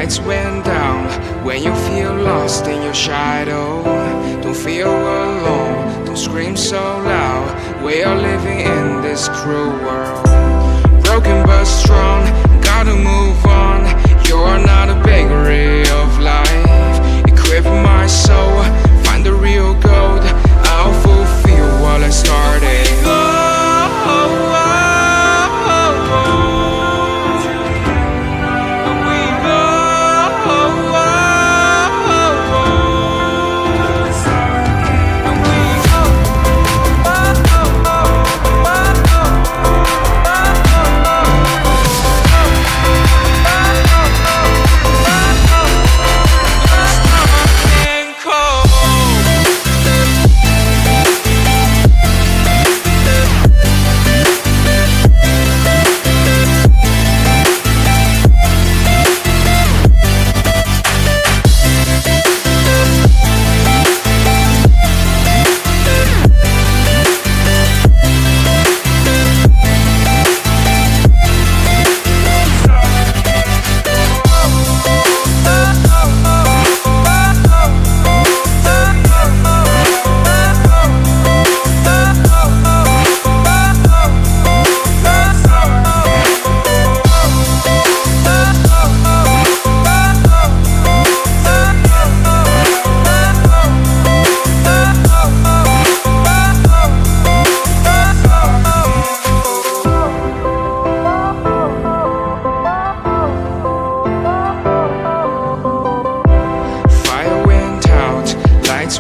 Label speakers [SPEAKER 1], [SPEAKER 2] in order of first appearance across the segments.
[SPEAKER 1] lights went down. When you feel lost in your shadow, don't feel alone, don't scream so loud. We are living in this cruel world, broken but strong, gotta move on. You're not a bakery of life, equip my soul, find the real gold. I'll fulfill what I started.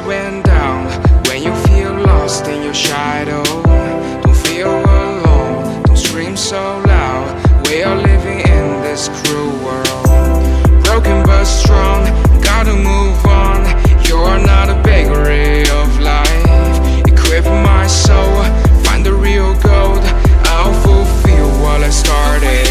[SPEAKER 1] Went down. When you feel lost in your shadow, don't feel alone, don't scream so loud. We are living in this cruel world, broken but strong, gotta move on. You're not a bakery of life, equip my soul, find the real gold. I'll fulfill what I started.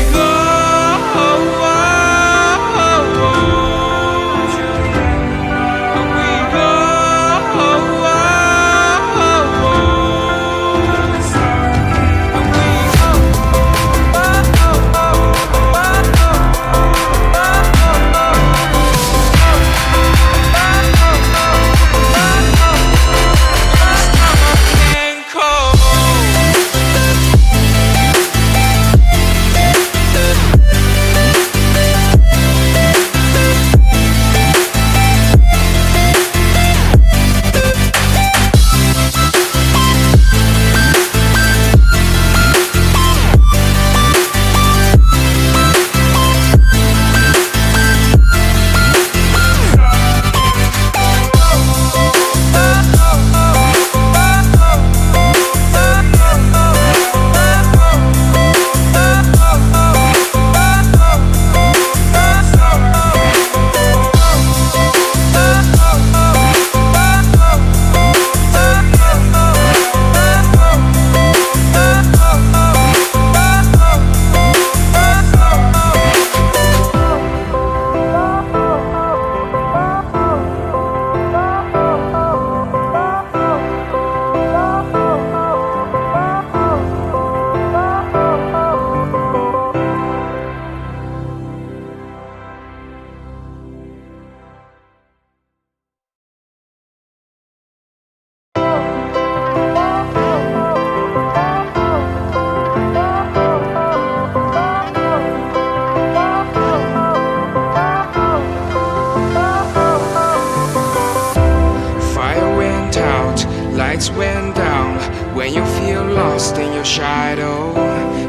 [SPEAKER 1] Lights went down. When you feel lost in your shadow,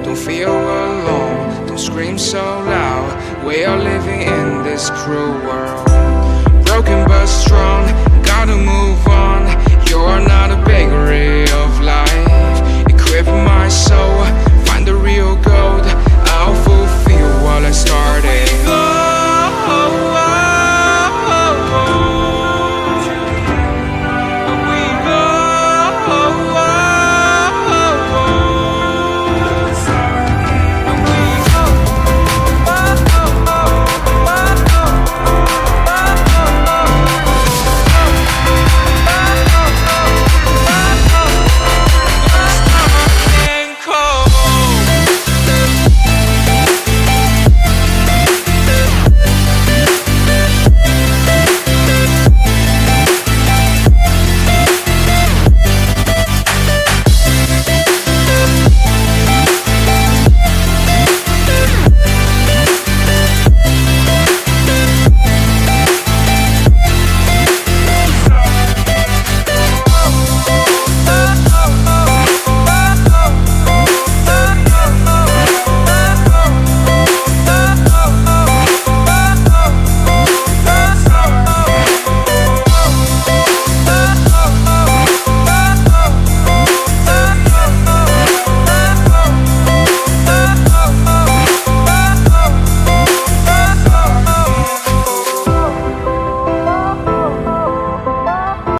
[SPEAKER 1] don't feel alone, don't scream so loud. We are living in this cruel world, broken but strong, gotta move on. You're not